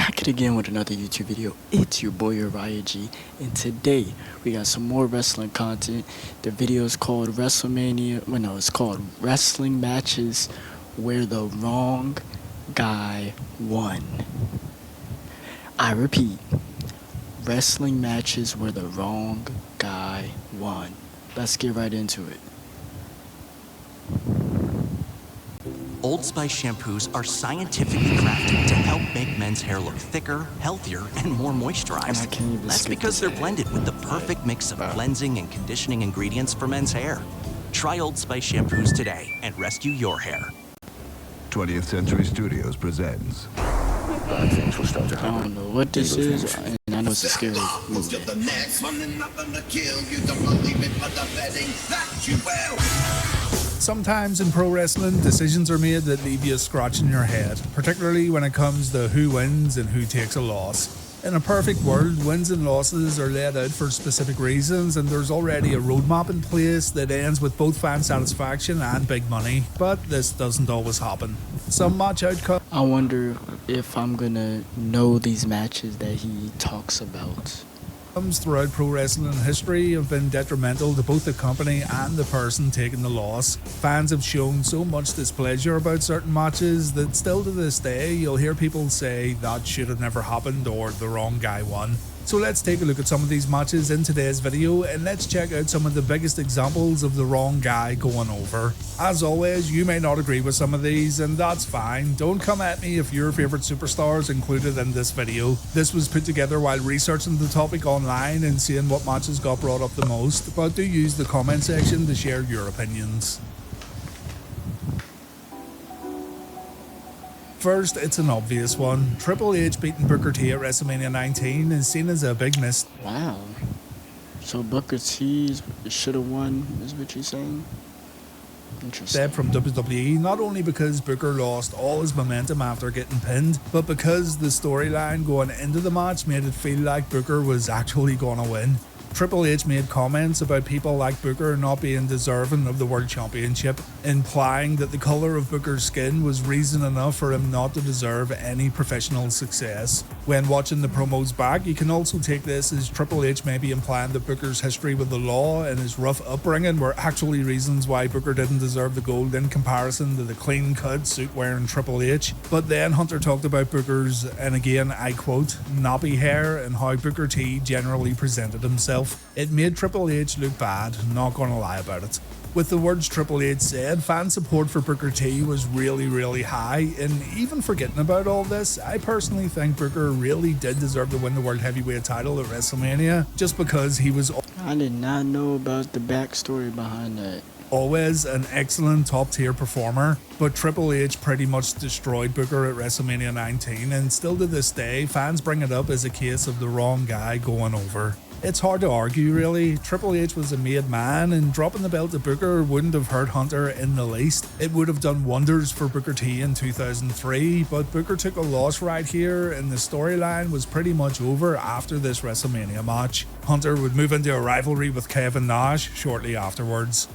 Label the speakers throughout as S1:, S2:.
S1: back it again with another YouTube video. It's your boy Uriah G, and today we got some more wrestling content. The video is called WrestleMania. Well, no, it's called Wrestling Matches Where the Wrong Guy Won. I repeat, wrestling matches where the wrong guy won. Let's get right into it.
S2: Old Spice shampoos are scientifically crafted to help make men's hair look thicker, healthier, and more moisturized. That's because they're blended with the perfect mix of cleansing and conditioning ingredients for men's hair. Try Old Spice shampoos today and rescue your hair.
S3: 20th Century Studios presents.
S1: I don't know what this is, and I know it's a scary movie.
S4: Sometimes in pro wrestling, decisions are made that leave you scratching your head, particularly when it comes to who wins and who takes a loss. In a perfect world, wins and losses are laid out for specific reasons, and there's already a roadmap in place that ends with both fan satisfaction and big money, but this doesn't always happen. Some match outcomes.
S1: I wonder if I'm gonna know these matches that he talks about.
S4: Throughout pro wrestling history have been detrimental to both the company and the person taking the loss. Fans have shown so much displeasure about certain matches that still to this day you'll hear people say that should have never happened or the wrong guy won. So let's take a look at some of these matches in today's video, and let's check out some of the biggest examples of the wrong guy going over. As always, you may not agree with some of these, and that's fine. Don't come at me if your favorite superstars included in this video. This was put together while researching the topic online and seeing what matches got brought up the most, but do use the comment section to share your opinions. First, it's an obvious one. Triple H beating Booker T at WrestleMania 19 is seen as a big miss.
S1: Wow. So Booker T should have won, is what you're saying? Interesting.
S4: Step from WWE, not only because Booker lost all his momentum after getting pinned, but because the storyline going into the match made it feel like Booker was actually going to win. Triple H made comments about people like Booker not being deserving of the World Championship, implying that the colour of Booker's skin was reason enough for him not to deserve any professional success. When watching the promos back, you can also take this as Triple H may be implying that Booker's history with the law and his rough upbringing were actually reasons why Booker didn't deserve the gold in comparison to the clean-cut, suit-wearing Triple H. But then Hunter talked about Booker's, and again I quote, nappy hair and how Booker T generally presented himself. It made Triple H look bad, not gonna lie about it. With the words Triple H said, fan support for Booker T was really high, and even forgetting about all this, I personally think Booker really did deserve to win the World Heavyweight title at WrestleMania, just because he was
S1: I did not know about the backstory behind that.
S4: Always an excellent top tier performer, but Triple H pretty much destroyed Booker at WrestleMania 19, and still to this day, fans bring it up as a case of the wrong guy going over. It's hard to argue really. Triple H was a made man, and dropping the belt to Booker wouldn't have hurt Hunter in the least. It would have done wonders for Booker T in 2003, but Booker took a loss right here, and the storyline was pretty much over after this WrestleMania match. Hunter would move into a rivalry with Kevin Nash shortly afterwards.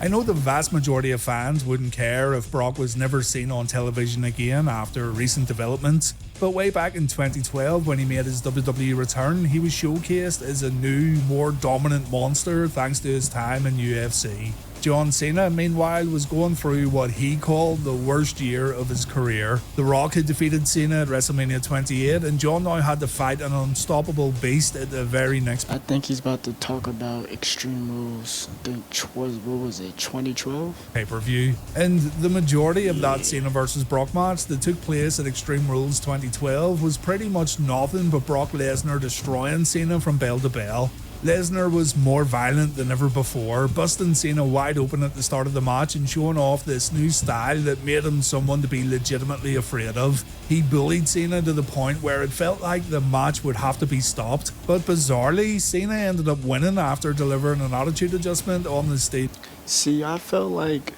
S4: I know the vast majority of fans wouldn't care if Brock was never seen on television again after recent developments, but way back in 2012 when he made his WWE return, he was showcased as a new, more dominant monster thanks to his time in UFC. John Cena, meanwhile, was going through what he called the worst year of his career. The Rock had defeated Cena at WrestleMania 28, and John now had to fight an unstoppable beast at the very next.
S1: I think he's about to talk about Extreme Rules. I think, what was it, 2012?
S4: Pay-per-view. And the majority of that Cena vs Brock match that took place at Extreme Rules 2012 was pretty much nothing but Brock Lesnar destroying Cena from bell to bell. Lesnar was more violent than ever before, busting Cena wide open at the start of the match and showing off this new style that made him someone to be legitimately afraid of. He bullied Cena to the point where it felt like the match would have to be stopped, but bizarrely, Cena ended up winning after delivering an attitude adjustment on the stage.
S1: See, I felt like,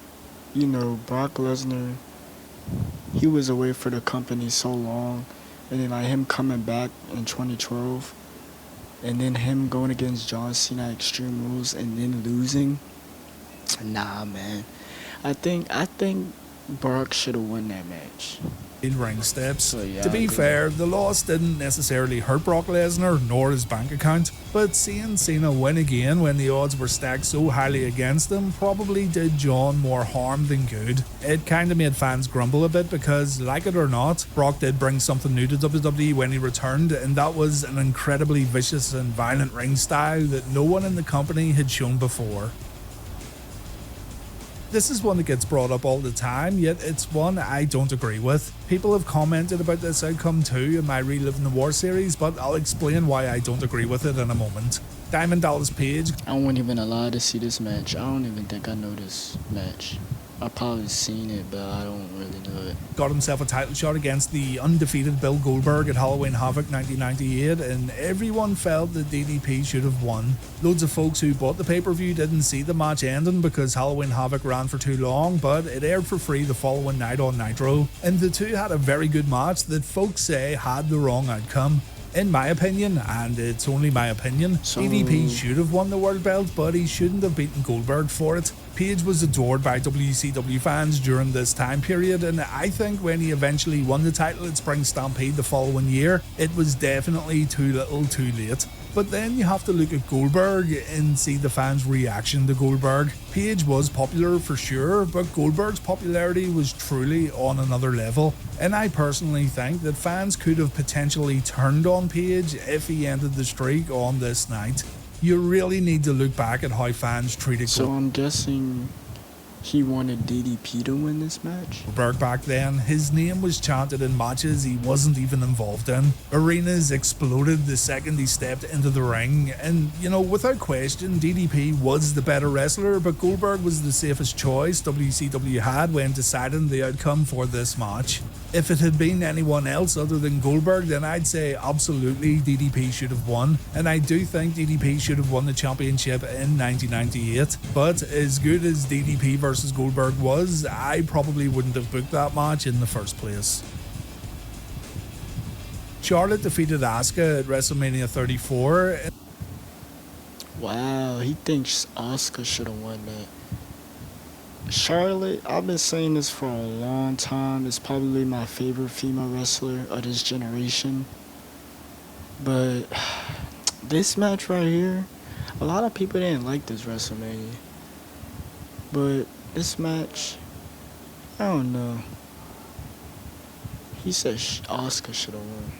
S1: Brock Lesnar, he was away for the company so long, and then like him coming back in 2012, and then him going against John Cena at Extreme Rules and then losing. Nah, man. I think Brock should have won that match.
S4: Ring steps.
S1: So, yeah,
S4: to be fair, the loss didn't necessarily hurt Brock Lesnar nor his bank account, but seeing Cena win again when the odds were stacked so highly against him probably did John more harm than good. It kinda made fans grumble a bit because, like it or not, Brock did bring something new to WWE when he returned, and that was an incredibly vicious and violent ring style that no one in the company had shown before. This is one that gets brought up all the time, yet it's one I don't agree with. People have commented about this outcome too in my Reliving the War series, but I'll explain why I don't agree with it in a moment. Diamond Dallas Page.
S1: I wasn't even allowed to see this match. I don't even think I know this match. I've probably seen it, but I don't really know it.
S4: Got himself a title shot against the undefeated Bill Goldberg at Halloween Havoc 1998, and everyone felt that DDP should have won. Loads of folks who bought the pay-per-view didn't see the match ending because Halloween Havoc ran for too long, but it aired for free the following night on Nitro, and the two had a very good match that folks say had the wrong outcome. In my opinion, and it's only my opinion, DDP should have won the world belt, but he shouldn't have beaten Goldberg for it. Page was adored by WCW fans during this time period, and I think when he eventually won the title at Spring Stampede the following year, it was definitely too little too late. But then you have to look at Goldberg and see the fans' reaction to Goldberg. Page was popular for sure, but Goldberg's popularity was truly on another level. And I personally think that fans could have potentially turned on Page if he ended the streak on this night. You really need to look back at how fans treated
S1: So I'm guessing he wanted DDP to win this match?
S4: Goldberg back then. His name was chanted in matches he wasn't even involved in. Arenas exploded the second he stepped into the ring, and without question DDP was the better wrestler, but Goldberg was the safest choice WCW had when deciding the outcome for this match. If it had been anyone else other than Goldberg, then I'd say absolutely DDP should have won, and I do think DDP should have won the championship in 1998. But as good as DDP versus Goldberg was, I probably wouldn't have booked that match in the first place. Charlotte defeated Asuka at WrestleMania 34.
S1: Wow, he thinks Asuka should have won that. Charlotte, I've been saying this for a long time, is probably my favorite female wrestler of this generation. But this match right here, a lot of people didn't like this WrestleMania. But this match, I don't know. He said Asuka should have won.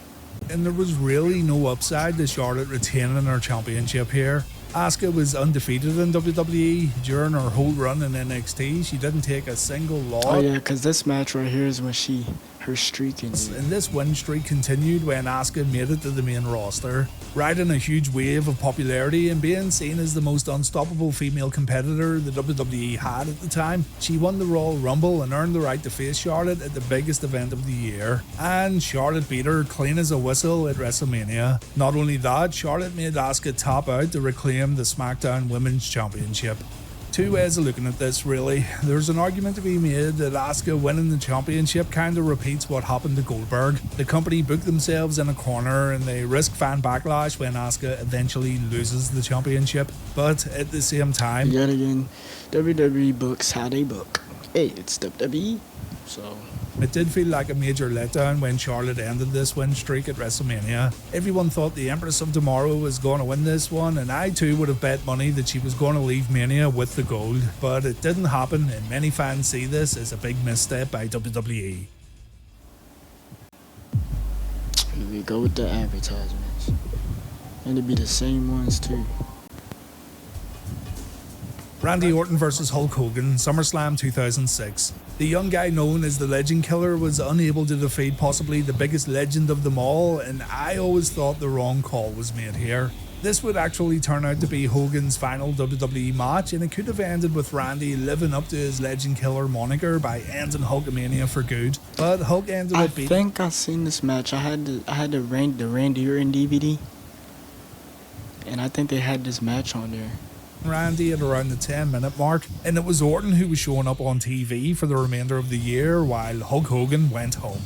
S4: And there was really no upside to Charlotte retaining her championship here. Asuka was undefeated in WWE during her whole run in NXT. She didn't take a single loss.
S1: Oh yeah, because this match right here is when her streak ended.
S4: And this win streak continued when Asuka made it to the main roster, riding a huge wave of popularity and being seen as the most unstoppable female competitor the WWE had at the time. She won the Royal Rumble and earned the right to face Charlotte at the biggest event of the year, and Charlotte beat her clean as a whistle at WrestleMania. Not only that, Charlotte made Asuka tap out to reclaim the SmackDown Women's Championship. Two ways of looking at this, really. There's an argument to be made that Asuka winning the championship kind of repeats what happened to Goldberg. The company booked themselves in a corner and they risk fan backlash when Asuka eventually loses the championship. But at the same time,
S1: yet again, WWE books how they book. Hey, it's WWE, so
S4: it did feel like a major letdown when Charlotte ended this win streak at WrestleMania. Everyone thought the Empress of Tomorrow was going to win this one, and I too would have bet money that she was going to leave Mania with the gold, but it didn't happen, and many fans see this as a big misstep by WWE.
S1: Here we go with the advertisements. And it'd be the same ones too.
S4: Randy Orton versus Hulk Hogan, SummerSlam 2006. The young guy known as the Legend Killer was unable to defeat possibly the biggest legend of them all, and I always thought the wrong call was made here. This would actually turn out to be Hogan's final WWE match, and it could have ended with Randy living up to his Legend Killer moniker by ending Hulkamania for good. But Hulk ended up beating...
S1: I think I seen this match. I had the Randy Orton DVD, and I think they had this match on there.
S4: Randy at around the 10-minute mark, and it was Orton who was showing up on TV for the remainder of the year while Hulk Hogan went home.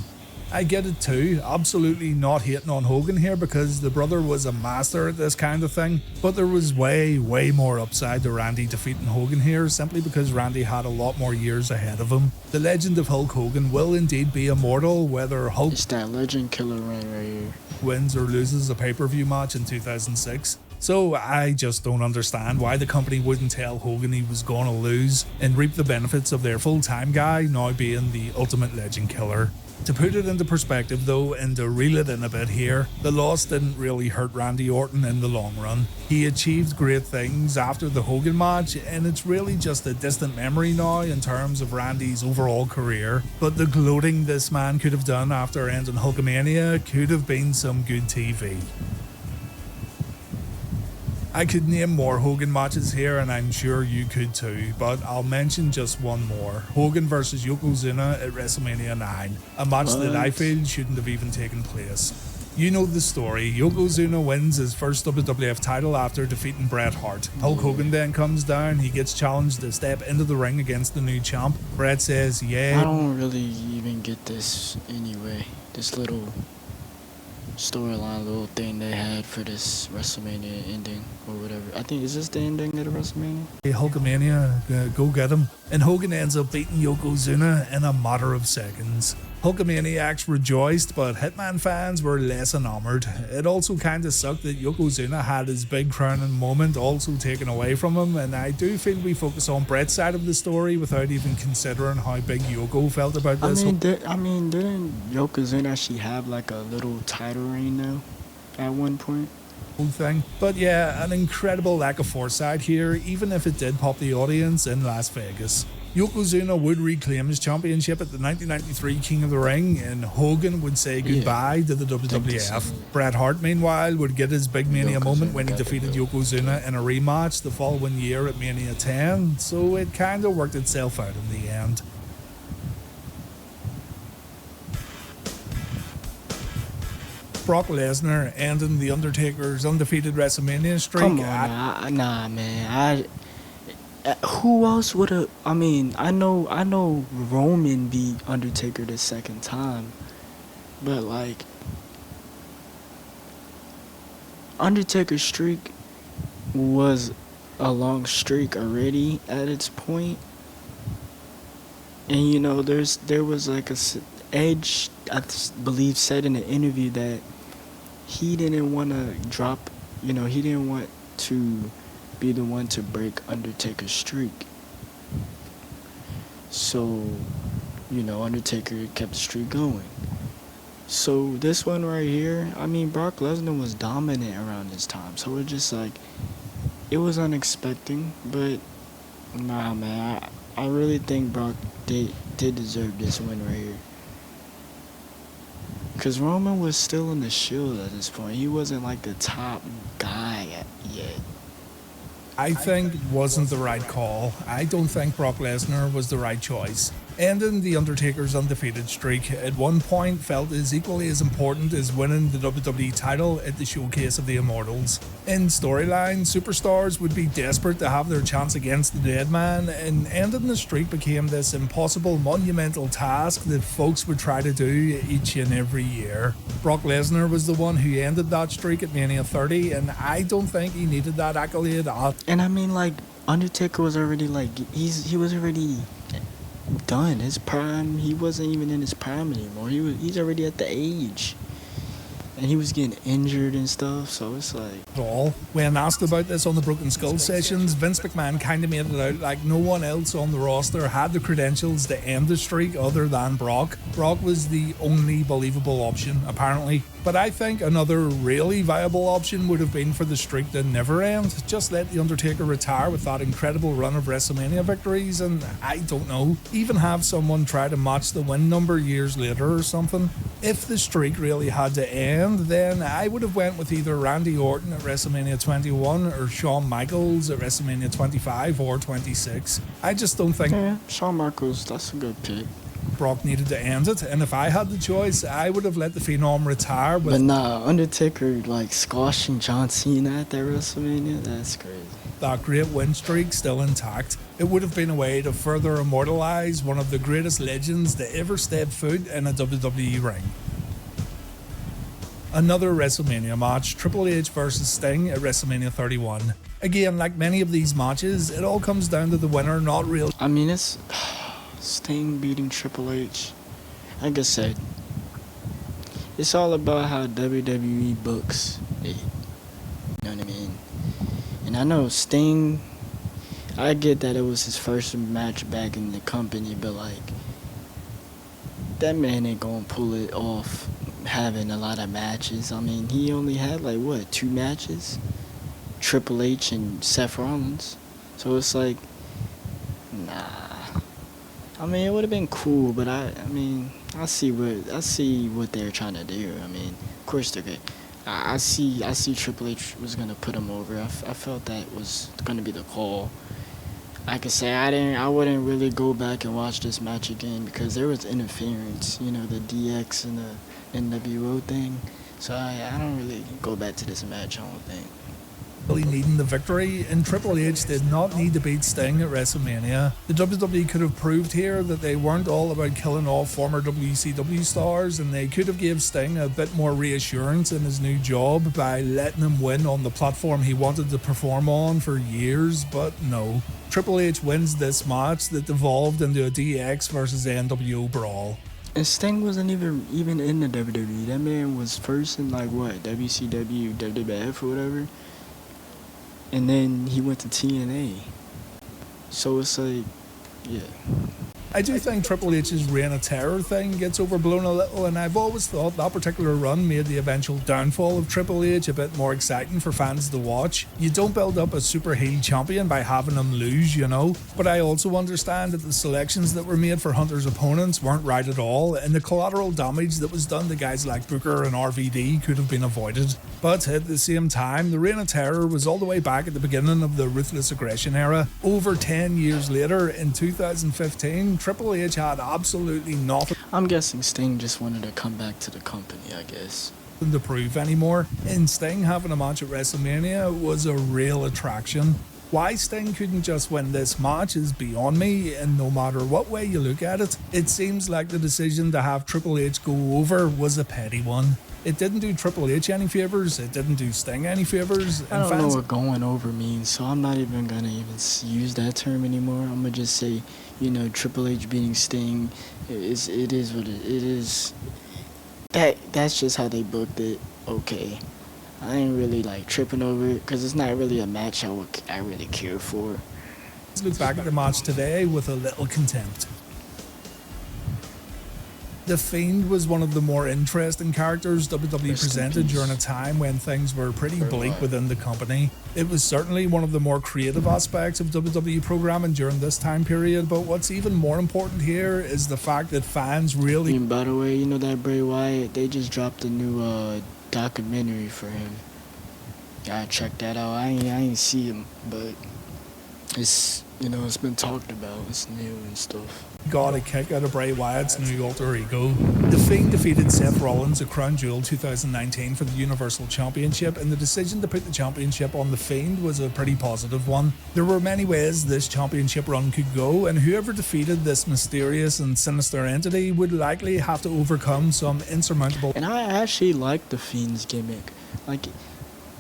S4: I get it too, absolutely not hating on Hogan here because the brother was a master at this kind of thing, but there was way more upside to Randy defeating Hogan here simply because Randy had a lot more years ahead of him. The legend of Hulk Hogan will indeed be immortal whether Hulk
S1: It's that legend killer run right here.
S4: wins or loses a pay-per-view match in 2006. So I just don't understand why the company wouldn't tell Hogan he was gonna lose and reap the benefits of their full-time guy now being the ultimate legend killer. To put it into perspective though, and to reel it in a bit here, the loss didn't really hurt Randy Orton in the long run. He achieved great things after the Hogan match, and it's really just a distant memory now in terms of Randy's overall career. But the gloating this man could have done after ending Hulkamania could have been some good TV. I could name more Hogan matches here, and I'm sure you could too, but I'll mention just one more. Hogan versus Yokozuna at WrestleMania 9, a match that I feel shouldn't have even taken place. You know the story. Yokozuna wins his first WWF title after defeating Bret Hart. Hulk Hogan then comes down, he gets challenged to step into the ring against the new champ. Bret says, yeah.
S1: I don't really even get this anyway. This little storyline, little thing they had for this WrestleMania ending or whatever. I think, is this the ending of the WrestleMania?
S4: Hey, Hulkamania, go get him. And Hogan ends up beating Yokozuna in a matter of seconds. Hulkamaniacs rejoiced, but Hitman fans were less enamored. It also kinda sucked that Yokozuna had his big crowning moment also taken away from him, and I do feel we focus on Bret's side of the story without even considering how big Yoko felt about this.
S1: Didn't Yokozuna actually have like a little title reign now at one point?
S4: Whole thing. But yeah, an incredible lack of foresight here, even if it did pop the audience in Las Vegas. Yokozuna would reclaim his championship at the 1993 King of the Ring, and Hogan would say goodbye to the WWF. Bret Hart, meanwhile, would get his big Mania moment when he defeated Yokozuna in a rematch the following year at Mania 10, so it kinda worked itself out in the end. Brock Lesnar ending The Undertaker's undefeated WrestleMania streak.
S1: Come on, nah, man. Who else would have? I know Roman beat Undertaker the second time, but like Undertaker's streak was a long streak already at its point, and you know there was like Edge, I believe, said in an interview that he didn't want to drop, he didn't want to be the one to break Undertaker's streak. So, Undertaker kept the streak going. So this one right here, Brock Lesnar was dominant around this time. So it's just like, it was unexpected, but nah, man, I really think Brock did deserve this win right here. Because Roman was still in the Shield at this point. He wasn't like the top guy yet.
S4: I think it wasn't the right call. I don't think Brock Lesnar was the right choice. Ending The Undertaker's undefeated streak at one point felt as equally as important as winning the WWE title at the Showcase of the Immortals. In storyline, superstars would be desperate to have their chance against the dead man, and ending the streak became this impossible, monumental task that folks would try to do each and every year. Brock Lesnar was the one who ended that streak at Mania 30, and I don't think he needed that accolade at.
S1: And Undertaker was already he was already done. His prime, he wasn't even in his prime anymore. He's already at the age, and he was getting injured and stuff, so it's like... When
S4: asked about this on the Broken Skull sessions, Vince McMahon kinda made it out like no one else on the roster had the credentials to end the streak other than Brock. Brock was the only believable option, apparently. But I think another really viable option would have been for the streak to never end. Just let The Undertaker retire with that incredible run of WrestleMania victories, and I don't know, even have someone try to match the win number years later or something. If the streak really had to end, then I would have went with either Randy Orton at WrestleMania 21 or Shawn Michaels at WrestleMania 25 or 26. I just don't think...
S1: Yeah, Shawn Michaels, that's a good pick.
S4: Brock needed to end it, and if I had the choice, I would have let the Phenom retire.
S1: But nah, Undertaker squashing John Cena at that WrestleMania, that's crazy.
S4: That great win streak still intact. It would have been a way to further immortalize one of the greatest legends to ever step foot in a WWE ring. Another WrestleMania match, Triple H versus Sting at WrestleMania 31. Again, like many of these matches, it all comes down to the winner not real.
S1: I mean, it's Sting beating Triple H. Like I said, it's all about how WWE books it. You know what I mean? And I know Sting, I get that it was his first match back in the company, but like, that man ain't gonna pull it off having a lot of matches. I mean, he only had like, what, 2 matches? Triple H and Seth Rollins. So it's like, nah. I mean, it would have been cool, but I mean, I see what they're trying to do. I mean, of course they're good. I see Triple H was gonna put him over. I felt that was gonna be the call. I could say I wouldn't really go back and watch this match again because there was interference, you know, the DX and the NWO thing. So I don't really go back to this match, I don't think.
S4: Needing the victory, and Triple H did not need to beat Sting at WrestleMania. The WWE could have proved here that they weren't all about killing off former WCW stars, and they could have gave Sting a bit more reassurance in his new job by letting him win on the platform he wanted to perform on for years, but no. Triple H wins this match that devolved into a DX versus NWO brawl.
S1: And Sting wasn't even in the WWE. That man was first in like what, WCW, WWF or whatever. And then he went to TNA. So it's like, yeah.
S4: I do think Triple H's Reign of Terror thing gets overblown a little, and I've always thought that particular run made the eventual downfall of Triple H a bit more exciting for fans to watch. You don't build up a super heel champion by having him lose, you know. But I also understand that the selections that were made for Hunter's opponents weren't right at all, and the collateral damage that was done to guys like Booker and RVD could have been avoided. But at the same time, the Reign of Terror was all the way back at the beginning of the Ruthless Aggression era. Over 10 years later, in 2015, Triple H had absolutely nothing.
S1: I'm guessing Sting just wanted to come back to the company, I guess.
S4: To prove anymore. And Sting having a match at WrestleMania was a real attraction. Why Sting couldn't just win this match is beyond me, and no matter what way you look at it, it seems like the decision to have Triple H go over was a petty one. It didn't do Triple H any favors, it didn't do Sting any favors.
S1: I don't know what going over means, so I'm not even gonna use that term anymore. I'm gonna just say, you know, Triple H beating Sting, it is what it is. That's just how they booked it. Okay, I ain't really like tripping over it because it's not really a match I really care for.
S4: Let's look back at the match today with a little contempt. The Fiend was one of the more interesting characters WWE presented during a time when things were pretty bleak within the company. It was certainly one of the more creative aspects of WWE programming during this time period, but what's even more important here is the fact that fans really...
S1: And by the way, you know that Bray Wyatt, they just dropped a new documentary for him. Gotta check that out. I ain't see him, but it's, you know, it's been talked about. It's new and stuff.
S4: Got a kick out of Bray Wyatt's new alter ego. The Fiend defeated Seth Rollins at Crown Jewel 2019 for the Universal Championship, and the decision to put the championship on The Fiend was a pretty positive one. There were many ways this championship run could go, and whoever defeated this mysterious and sinister entity would likely have to overcome some insurmountable...
S1: And I actually liked The Fiend's gimmick. Like,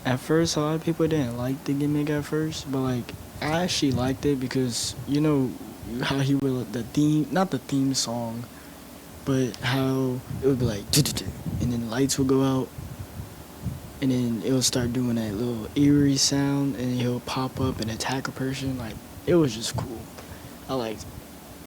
S1: at first, a lot of people didn't like the gimmick at first, but like, I actually liked it because, you know, how he would, the theme, not the theme song, but how it would be like, and then the lights would go out, and then it would start doing that little eerie sound, and he'll pop up and attack a person. Like, it was just cool. I liked it.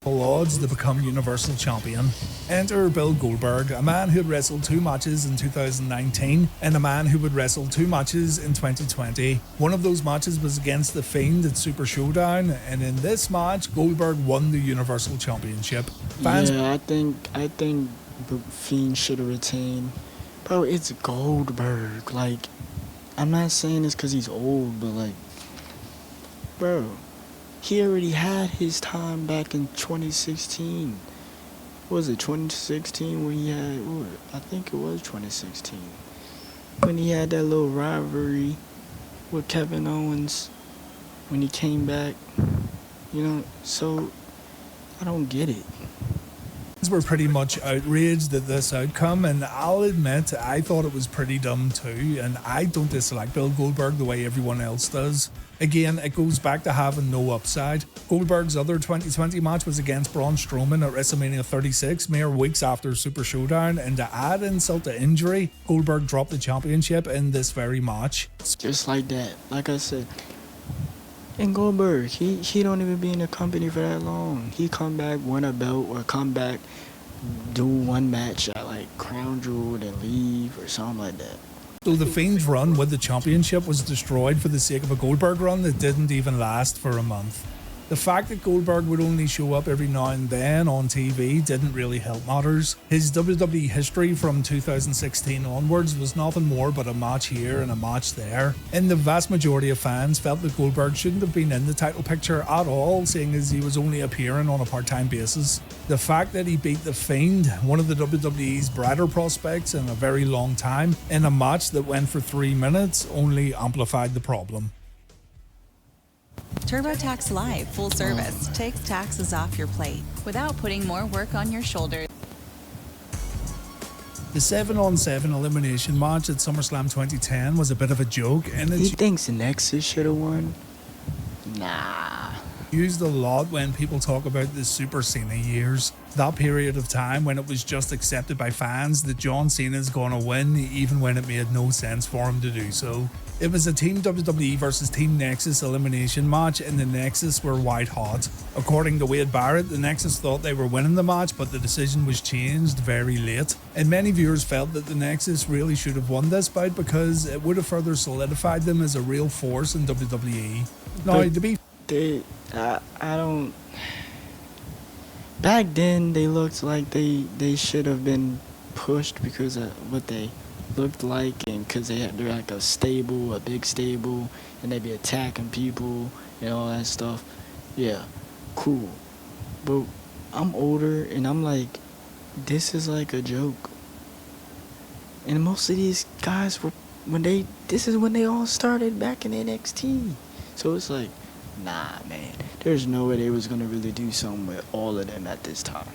S4: Odds to become Universal Champion. Enter Bill Goldberg, a man who had wrestled 2 matches in 2019 and a man who would wrestle 2 matches in 2020. One of those matches was against The Fiend at Super Showdown, and in this match, Goldberg won the Universal Championship.
S1: Yeah, I think the Fiend should have retained. Bro, it's Goldberg. Like, I'm not saying this because he's old, but like, bro, he already had his time back in 2016. What was it, 2016 when he had, I think it was 2016. When he had that little rivalry with Kevin Owens when he came back. You know, so I don't get it.
S4: Were pretty much outraged at this outcome, and I'll admit I thought it was pretty dumb too, and I don't dislike Bill Goldberg the way everyone else does. Again, it goes back to having no upside. Goldberg's other 2020 match was against Braun Strowman at WrestleMania 36, mere weeks after Super Showdown, and to add insult to injury, Goldberg dropped the championship in this very match.
S1: Just like that, like I said. And Goldberg, he don't even be in the company for that long. He come back, win a belt, or come back, do one match at like Crown Jewel, then leave, or something like that.
S4: So the Fiend's run with the championship was destroyed for the sake of a Goldberg run that didn't even last for a month. The fact that Goldberg would only show up every now and then on TV didn't really help matters. His WWE history from 2016 onwards was nothing more but a match here and a match there. And the vast majority of fans felt that Goldberg shouldn't have been in the title picture at all, seeing as he was only appearing on a part-time basis. The fact that he beat The Fiend, one of the WWE's brighter prospects in a very long time, in a match that went for 3 minutes only amplified the problem.
S5: TurboTax Live full service takes taxes off your plate without putting more work on your shoulders.
S4: The 7-on-7 elimination match at SummerSlam 2010 was a bit of a joke, and
S1: He
S4: it's
S1: thinks Nexus should have won? Nah.
S4: used a lot when people talk about the Super Cena years. That period of time when it was just accepted by fans that John Cena's gonna win, even when it made no sense for him to do so. It was a Team WWE versus Team Nexus elimination match, and the Nexus were white hot. According to Wade Barrett, the Nexus thought they were winning the match, but the decision was changed very late. And many viewers felt that the Nexus really should have won this bout because it would have further solidified them as a real force in WWE. Now, to be
S1: I don't. Back then, they looked like they should have been pushed because of what they looked like, and because they're like a big stable, and they be attacking people and all that stuff. Yeah, cool. But I'm older, and I'm like, this is like a joke. And most of these guys were this is when they all started back in NXT. So it's like, nah, man. There's no way they was gonna really do something with all of them at this time.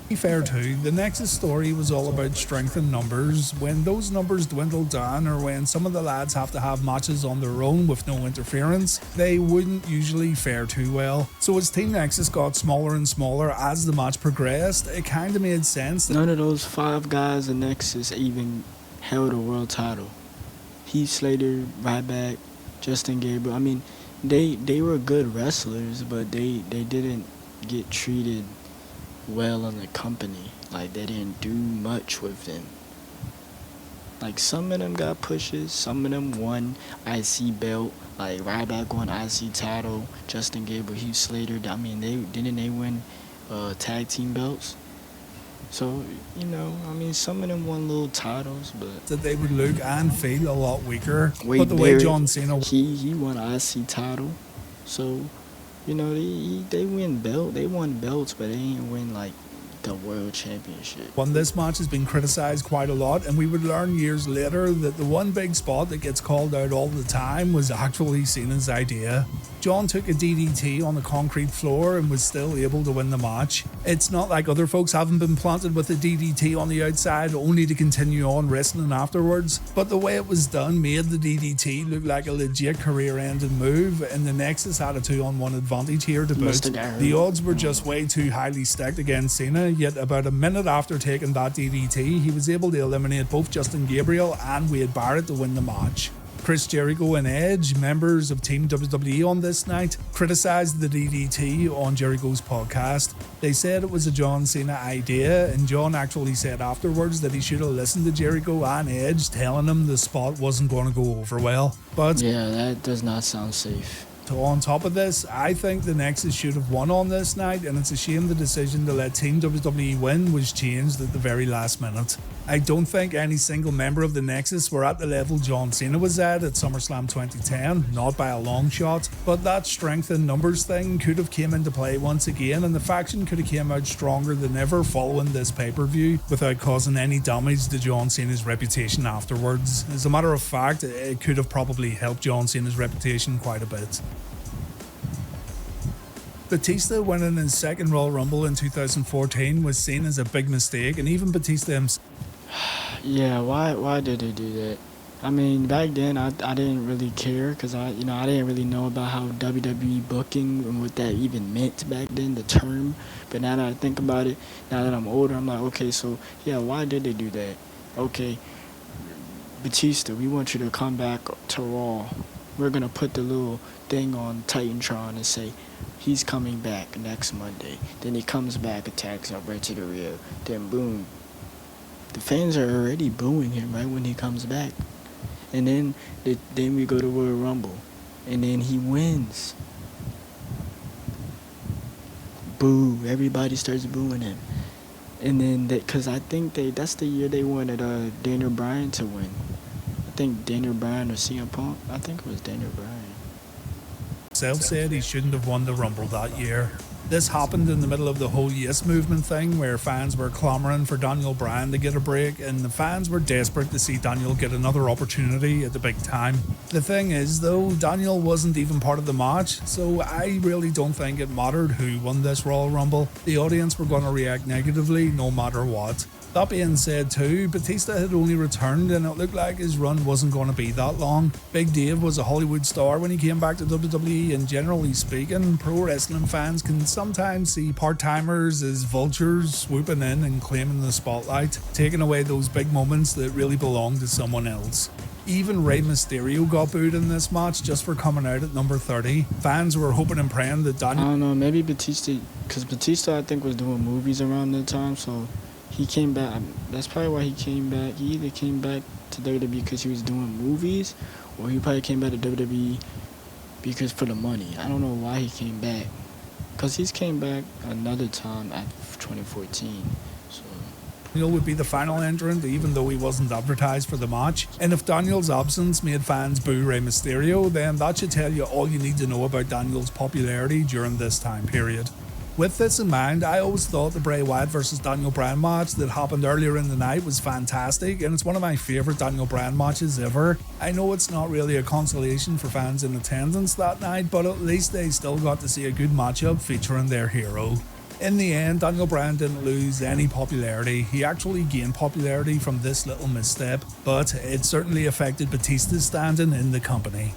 S4: be fair too, the Nexus story was all about strength and numbers. When those numbers dwindle down, or when some of the lads have to have matches on their own with no interference, they wouldn't usually fare too well. So as Team Nexus got smaller and smaller as the match progressed, it kinda made sense.
S1: None of those 5 guys in Nexus even held a world title. Heath Slater, Ryback, Justin Gabriel. I mean, they were good wrestlers, but they didn't get treated well in the company. Like, they didn't do much with them. Like, some of them got pushes, some of them won IC belt, like Ryback won IC title, Justin Gabriel, Heath Slater. I mean, they win tag team belts. So, you know, I mean, some of them won little titles, but
S4: That they would look and feel a lot weaker.
S1: Wade
S4: But the way
S1: Barrett,
S4: John Cena
S1: he won IC title. So, you know, they won belts, but they ain't win like the world championship.
S4: won this match has been criticized quite a lot, and we would learn years later that the one big spot that gets called out all the time was actually Cena's idea. John took a DDT on the concrete floor and was still able to win the match. It's not like other folks haven't been planted with a DDT on the outside only to continue on wrestling afterwards, but the way it was done made the DDT look like a legit career-ending move, and the Nexus had a 2-on-1 advantage here to boot.
S1: Must've got hurt.
S4: The odds were just way too highly stacked against Cena, yet about a minute after taking that DDT, he was able to eliminate both Justin Gabriel and Wade Barrett to win the match. Chris Jericho and Edge, members of Team WWE on this night, criticized the DDT on Jericho's podcast. They said it was a John Cena idea, and John actually said afterwards that he should have listened to Jericho and Edge telling him the spot wasn't going to go over well. But
S1: Yeah, that does not sound safe.
S4: on top of this, I think the Nexus should have won on this night, and it's a shame the decision to let Team WWE win was changed at the very last minute. I don't think any single member of the Nexus were at the level John Cena was at SummerSlam 2010, not by a long shot, but that strength in numbers thing could have came into play once again, and the faction could have came out stronger than ever following this pay-per-view without causing any damage to John Cena's reputation afterwards. As a matter of fact, it could have probably helped John Cena's reputation quite a bit. Batista winning his second Royal Rumble in 2014 was seen as a big mistake, and even Batista himself.
S1: Yeah, why did they do that? I mean, back then I didn't really care because I didn't really know about how WWE booking and what that even meant back then, the term. But now that I think about it, now that I'm older, I'm like, okay, so yeah, why did they do that? Okay, Batista, we want you to come back to Raw. We're gonna put the little thing on Titantron and say he's coming back next Monday. Then he comes back, attacks Alberto Del Rio. Then boom, the fans are already booing him right when he comes back. And then we go to Royal Rumble, and then he wins. Boo! Everybody starts booing him, and then because I think that's the year they wanted Daniel Bryan to win. I think Daniel Bryan or CM Punk. I think it was Daniel Bryan.
S4: Said he shouldn't have won the Rumble that year. This happened in the middle of the whole Yes Movement thing, where fans were clamouring for Daniel Bryan to get a break, and the fans were desperate to see Daniel get another opportunity at the big time. The thing is, though, Daniel wasn't even part of the match, so I really don't think it mattered who won this Royal Rumble. The audience were going to react negatively no matter what. That being said too, Batista had only returned and it looked like his run wasn't going to be that long. Big Dave was a Hollywood star when he came back to WWE, and generally speaking, pro wrestling fans can sometimes see part-timers as vultures swooping in and claiming the spotlight, taking away those big moments that really belong to someone else. Even Rey Mysterio got booed in this match just for coming out at number 30. Fans were hoping and praying that Daniel...
S1: I don't know, maybe Batista, because Batista I think was doing movies around that time, so he came back. That's probably why he came back. He either came back to WWE because he was doing movies, or he probably came back to WWE because for the money. I don't know why he came back, because he's came back another time at 2014. So
S4: Daniel would be the final entrant, even though he wasn't advertised for the match. And if Daniel's absence made fans boo Rey Mysterio, then that should tell you all you need to know about Daniel's popularity during this time period. With this in mind, I always thought the Bray Wyatt vs Daniel Bryan match that happened earlier in the night was fantastic, and it's one of my favourite Daniel Bryan matches ever. I know it's not really a consolation for fans in attendance that night, but at least they still got to see a good matchup featuring their hero. In the end, Daniel Bryan didn't lose any popularity. He actually gained popularity from this little misstep, but it certainly affected Batista's standing in the company.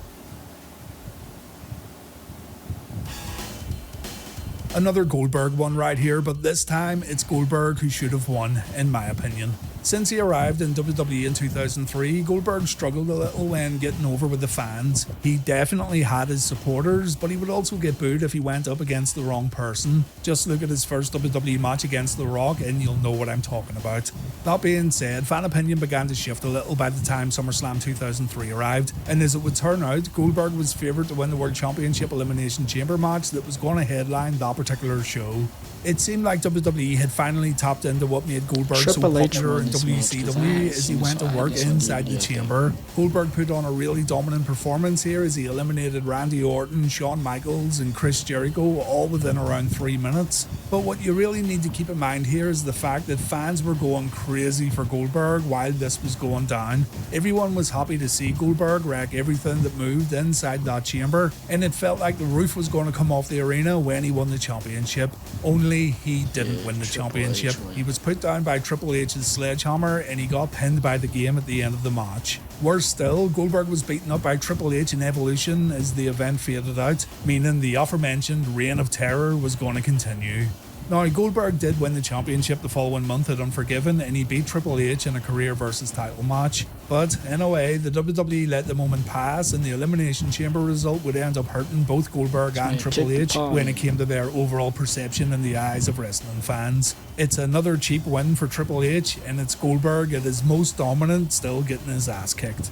S4: Another Goldberg one right here, but this time it's Goldberg who should have won, in my opinion. Since he arrived in WWE in 2003, Goldberg struggled a little when getting over with the fans. He definitely had his supporters, but he would also get booed if he went up against the wrong person. Just look at his first WWE match against The Rock and you'll know what I'm talking about. That being said, fan opinion began to shift a little by the time SummerSlam 2003 arrived, and as it would turn out, Goldberg was favoured to win the World Championship Elimination Chamber match that was going to headline that particular show. It seemed like WWE had finally tapped into what made Goldberg so popular in WCW as he went to work inside the chamber. Goldberg put on a really dominant performance here as he eliminated Randy Orton, Shawn Michaels and Chris Jericho all within around 3 minutes. But what you really need to keep in mind here is the fact that fans were going crazy for Goldberg while this was going down. Everyone was happy to see Goldberg wreck everything that moved inside that chamber, and it felt like the roof was going to come off the arena when he won the championship. Only he didn't win the championship. He was put down by Triple H's sledgehammer and he got pinned by the Game at the end of the match. Worse still, Goldberg was beaten up by Triple H in Evolution as the event faded out, meaning the aforementioned Reign of Terror was going to continue. Now, Goldberg did win the championship the following month at Unforgiven, and he beat Triple H in a career versus title match. But in a way, the WWE let the moment pass, and the Elimination Chamber result would end up hurting both Goldberg and Triple H when it came to their overall perception in the eyes of wrestling fans. It's another cheap win for Triple H, and it's Goldberg at his most dominant, still getting his ass kicked.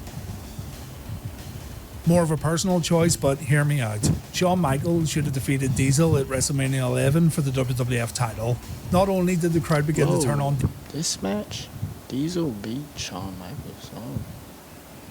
S4: More of a personal choice, but hear me out. Shawn Michaels should have defeated Diesel at WrestleMania 11 for the WWF title. Not only did the crowd begin to turn on
S1: this match, Diesel beat Shawn Michaels.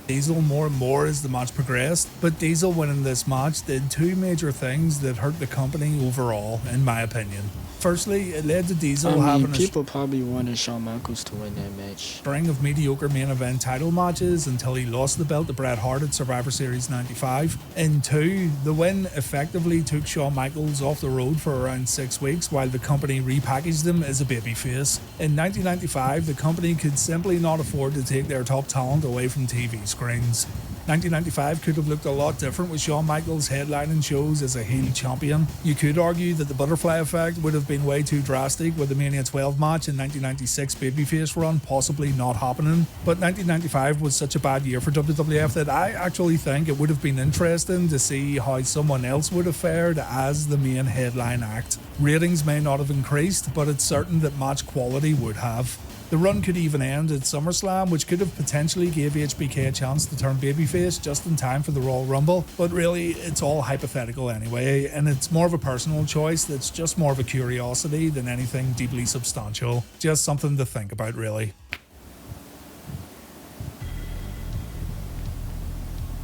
S4: Diesel more and more as the match progressed, but Diesel winning this match did two major things that hurt the company overall, in my opinion. Firstly, it led to Diesel
S1: I mean,
S4: having a
S1: people probably wanted Shawn Michaels to win that match.
S4: string of mediocre main event title matches until he lost the belt to Bret Hart at Survivor Series 95. In 2, the win effectively took Shawn Michaels off the road for around 6 weeks while the company repackaged him as a babyface. In 1995, the company could simply not afford to take their top talent away from TV screens. 1995 could have looked a lot different with Shawn Michaels headlining shows as a heel champion. You could argue that the butterfly effect would have been way too drastic with the Mania 12 match and 1996 babyface run possibly not happening. But 1995 was such a bad year for WWF that I actually think it would have been interesting to see how someone else would have fared as the main headline act. Ratings may not have increased, but it's certain that match quality would have. The run could even end at SummerSlam, which could have potentially gave HBK a chance to turn babyface just in time for the Royal Rumble, but really it's all hypothetical anyway, and it's more of a personal choice that's just more of a curiosity than anything deeply substantial. Just something to think about, really.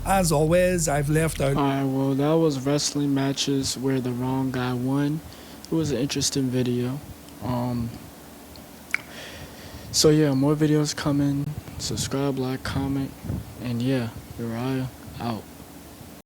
S4: As always, I've left out...
S1: Alright, well, that was wrestling matches where the wrong guy won. It was an interesting video. So yeah, more videos coming. Subscribe, like, comment, and yeah, Uriah out.